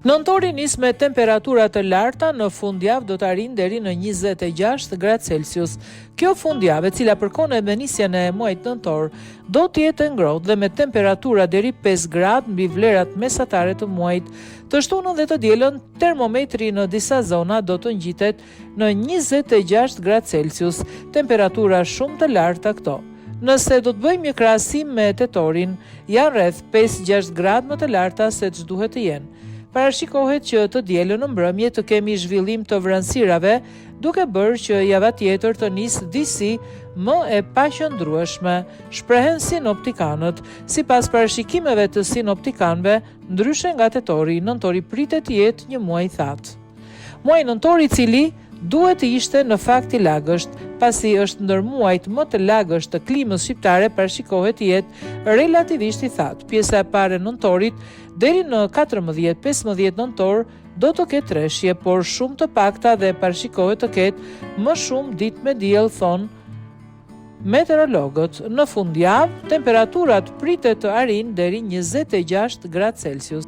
Nëntori nis me temperatura të larta, në fundjavë do të arrijë deri në 26 gradë Celsius. Kjo fundjavë, e cila përkon me nisjen e muajit nëntor, do të jetë ngrohtë dhe me temperatura deri 5 gradë mbi vlerat mesatare të muajit. Të shtunën dhe të dielën, termometri në disa zona do të ngjitet në 26 gradë Celsius, temperatura shumë të larta këto. Nëse do të bëjmë një krahasim me tetorin, janë rreth 5-6 gradë më të larta se ç'duhet të jenë. Parashikohet që të dielën në mbrëmje të kemi zhvillim të vranësirave, duke bërë që java tjetër të nisë disi më e paqëndrueshme, shprehen sinoptikanët. Sipas parashikimeve të sinoptikanëve, ndryshe nga tetori, nëntori pritet të jetë një muaj i thatë. Muaji nëntor i cili duhet të ishte në fakt i lagësht, pasi është ndër muajt më të lagësht të klimës shqiptare, parashikohet të jetë relativisht i thatë. Pjesa e parë e nëntorit deri në 14-15 nëntor do të ketë treshje, por shumë të pakta dhe parashikohet të ketë më shumë ditë me diell, thonë meteorologët. Në fundjavë, temperaturat pritet të arrijnë deri 26 gradë Celsius.